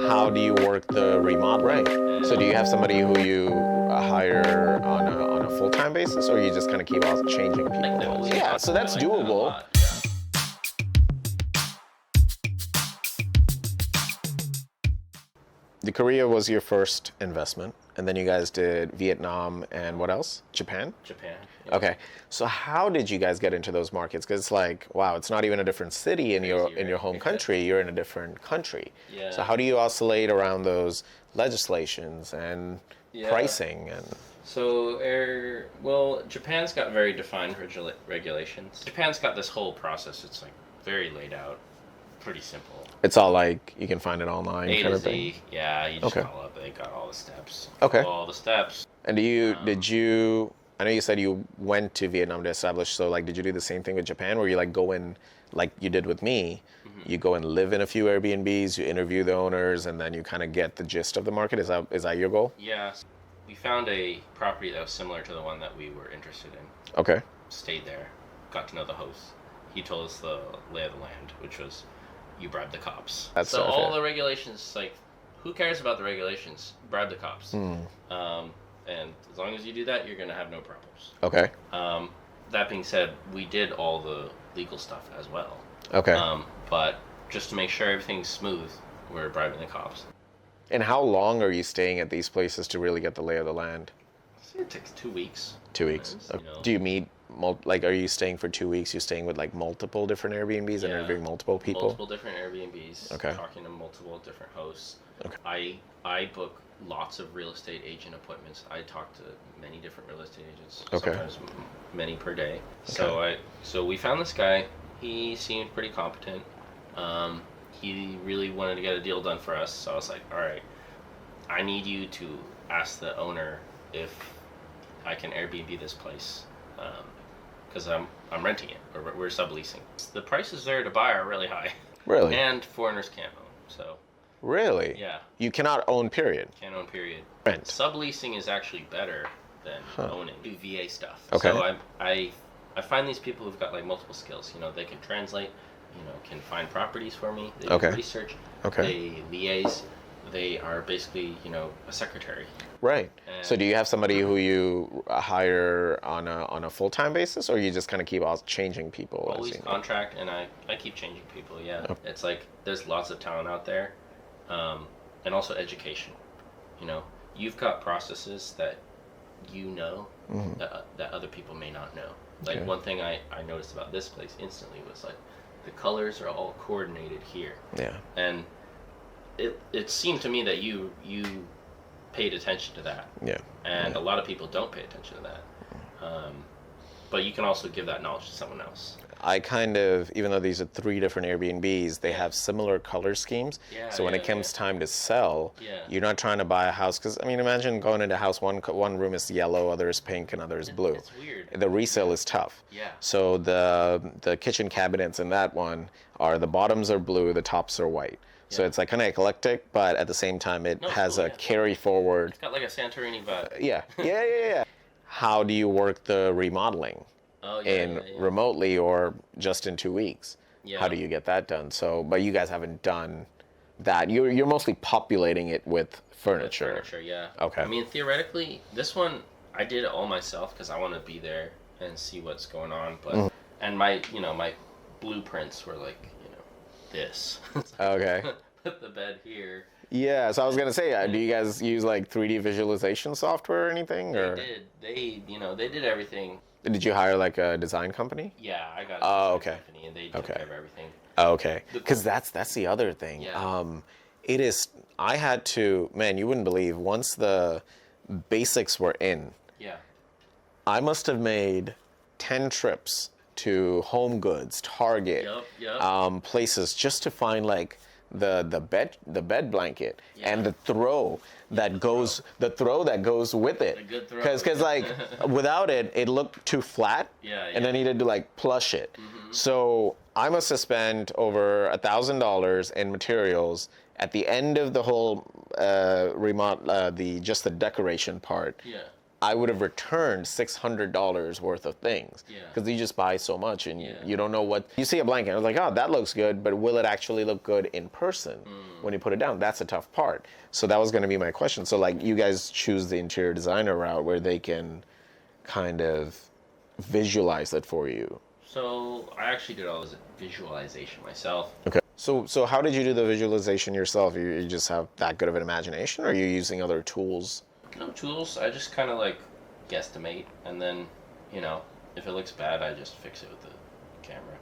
How do you work the remodeling? So do you have somebody who you hire on a full-time basis, or you just kind of keep on changing people? Yeah, so that's doable. The Korea was your first investment, and then you guys did Vietnam and what else? Japan? Japan. Yeah. Okay. So how did you guys get into those markets? Because it's like, wow, it's not even a different city in your home country. You're in a different country. Yeah. So how do you oscillate around those legislations and pricing and? So, Japan's got very defined regulations. Japan's got this whole process. It's like very laid out, pretty simple. It's all like you can find it online A kind to of thing. Z. Yeah, you just call up. They got all the steps. Okay. All the steps. And did you? I know you said you went to Vietnam to establish. So like, did you do the same thing with Japan, where you like go in, like you did with me? You go and live in a few Airbnbs, you interview the owners, and then you kind of get the gist of the market. Is that your goal? Yeah. We found a property that was similar to the one that we were interested in. Okay. Stayed there, got to know the host. He told us the lay of the land, which was you bribe the cops. That's so okay. all the regulations, like, who cares about the regulations? Bribe the cops. And as long as you do that, you're going to have no problems. Okay. That being said, we did all the legal stuff as well. Okay. But just to make sure everything's smooth, we're bribing the cops. And how long are you staying at these places to really get the lay of the land? It takes 2 weeks. 2 weeks. Okay. Do you meet, are you staying for 2 weeks? You're staying with like multiple different Airbnbs and interviewing multiple people? Multiple different Airbnbs. Okay. Talking to multiple different hosts. Okay. I book lots of real estate agent appointments. I talk to many different real estate agents. Okay. Sometimes many per day. Okay. So we found this guy. He seemed pretty competent. He really wanted to get a deal done for us. So I was like, all right, I need you to ask the owner if I can Airbnb this place, because I'm renting it, or we're subleasing. The prices there to buy are really high. Really? And foreigners can't own. So. Really? Yeah. You cannot own, period. Can't own, period. Rent. Subleasing is actually better than owning. Do VA stuff. Okay. So I find these people who've got like multiple skills. You know, they can translate. You know, can find properties for me. They do research. They liaise. They are basically, you know, a secretary. Right. So do you have somebody who you hire on a full-time basis, or you just kind of keep changing people? Always contract, and I keep changing people, yeah. Okay. It's like there's lots of talent out there, and also education. You know, you've got processes that you know that other people may not know. Like one thing I noticed about this place instantly was like the colors are all coordinated here. Yeah. And it seemed to me that you paid attention to that. Yeah. And a lot of people don't pay attention to that. But you can also give that knowledge to someone else. I kind of, even though these are 3 different Airbnbs, they have similar color schemes. Yeah, so when it comes time to sell, you're not trying to buy a house. Because, I mean, imagine going into a house, one room is yellow, other is pink, and other is blue. It's weird. The resale is tough. Yeah. So the kitchen cabinets in that one the bottoms are blue, the tops are white. So it's like kind of eclectic, but at the same time, it has a carry forward. It's got like a Santorini vibe. Yeah. How do you work the remodeling? Remotely or just in 2 weeks? Yeah. How do you get that done? So, but you guys haven't done that. You're mostly populating it with furniture. With furniture, yeah. Okay. I mean, theoretically, this one I did it all myself because I want to be there and see what's going on. But and my blueprints were like this. Okay. Put the bed here. Yeah, so I was gonna say, do you guys use like 3D visualization software or anything? Or? They did everything. Did you hire like a design company? Yeah, I got a design company, and they took care of everything. Okay, because that's the other thing. Yeah. It is. I had to. Man, you wouldn't believe. Once the basics were in. Yeah. I must have made 10 trips to Home Goods, Target, places just to find like the bed blanket and the throw that goes with it. A good throw. Because like without it, it looked too flat. And I needed to like plush it. So I must have spent over $1,000 in materials at the end of the whole the decoration part. Yeah. I would have returned $600 worth of things. Yeah. Because you just buy so much and Yeah. you don't know what. You see a blanket, I was like, oh, that looks good, but will it actually look good in person when you put it down? That's a tough part. So that was going to be my question. So, like, you guys choose the interior designer route where they can kind of visualize it for you. So I actually did all this visualization myself. Okay. So how did you do the visualization yourself? You just have that good of an imagination, or are you using other tools? No tools. I just kind of like guesstimate, and then, you know, if it looks bad, I just fix it with the camera.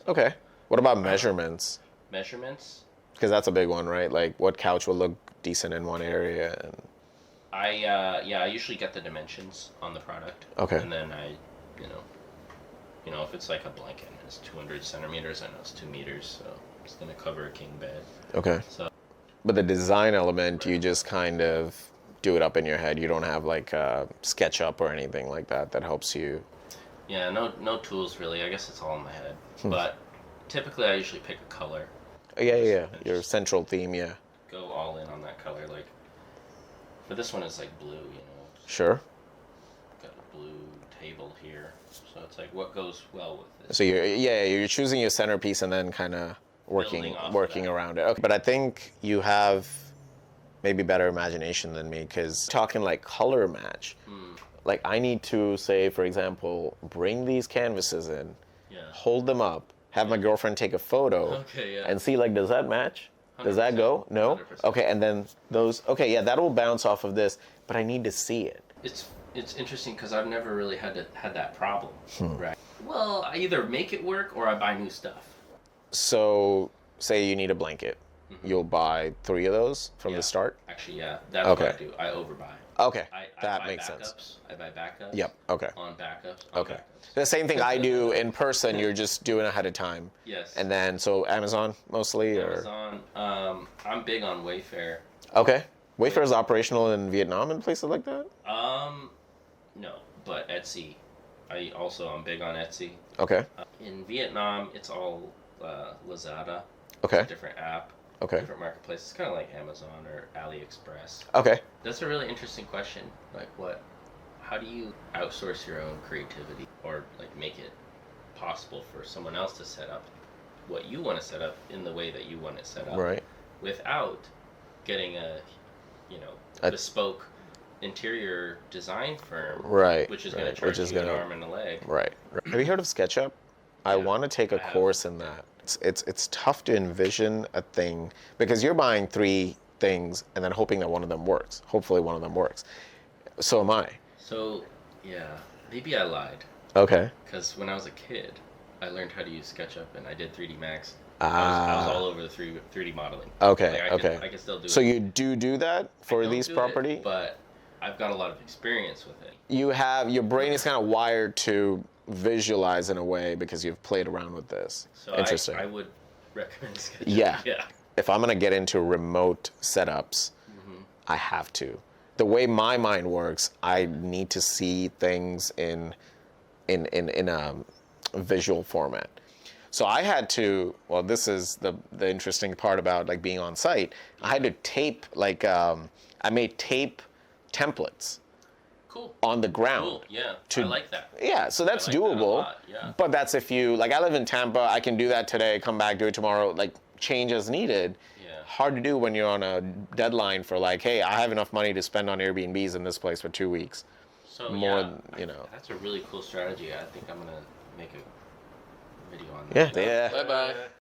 Okay. What about measurements? Measurements. Because that's a big one, right? Like, what couch will look decent in one area, and I usually get the dimensions on the product. Okay. And then I, you know, if it's like a blanket and it's 200 centimeters, I know it's 2 meters, so it's gonna cover a king bed. okay. So But the design element, you just kind of do it up in your head. You don't have like a SketchUp or anything like that that helps you. yeah, no tools really. I guess it's all in my head. But typically, I usually pick a color. Yeah. And Your just central theme, yeah. go all in on that color. Like for this one, it's like blue. You know, Sure. got a blue table here, so it's like what goes well with this. So you're choosing your centerpiece and then kind of Building off of working that. around it. Okay. But I think you have maybe better imagination than me, because talking like color match, like I need to say, for example, bring these canvases in, Yeah. hold them up, have my girlfriend take a photo, Okay, yeah. and see, like, does that match? Does that 100%. go? No? 100%. Okay, and then those, okay, yeah, that will bounce off of this, but I need to see it. It's interesting because I've never really had that problem. Right. Well, I either make it work or I buy new stuff. So, say you need a blanket. You'll buy 3 of those from Yeah. the start? Actually, yeah, that's Okay. what I do. I overbuy. Okay, I that buy makes backups. sense. I buy backups. Yep, okay. On backups. On Okay. Backups. The same thing I do in person, you're just doing ahead of time. Yes. And then, so Amazon mostly? Or Amazon. I'm big on Wayfair. Okay. Wayfair is operational in Vietnam and places like that? No, but Etsy. I'm big on Etsy. Okay. In Vietnam, it's all Lazada. Okay. It's a different app. Okay. Different marketplace. It's kind of like Amazon or AliExpress. Okay. That's a really interesting question. Like, how do you outsource your own creativity, or like make it possible for someone else to set up what you want to set up in the way that you want it set up, Right. without getting a bespoke interior design firm, Right. which is going right, to charge which is you gonna, an arm and a leg. Right. Have you heard of SketchUp? I Yeah, want to take a I have. course in that. It's tough to envision a thing because you're buying 3 things and then hoping that one of them works. Hopefully one of them works. So am I. So, yeah, maybe I lied. Okay. Because when I was a kid, I learned how to use SketchUp and I did 3D Max. I Ah. was all over the 3D modeling. Okay. Like, Okay. I can still do So it. you do that for I don't these do property? it, but I've got a lot of experience with it. You have, your brain is kind of wired to visualize in a way because you've played around with this. So Interesting. I would recommend SketchUp. Yeah. Yeah. If I'm gonna get into remote setups, I have to. The way my mind works, I need to see things in a visual format. So I had to. Well, this is the interesting part about like being on site. I had to tape I made tape templates Cool. on the ground. Cool. Yeah. to- I like that. Yeah, so that's I like that a doable. lot, yeah. But that's if you like. I live in Tampa. I can do that today. Come back, do it tomorrow. Like change as needed. Yeah. Hard to do when you're on a deadline for like, hey, I have enough money to spend on Airbnbs in this place for 2 weeks. So More, yeah, that's a really cool strategy. I think I'm gonna make a video on that. Yeah. Bye bye.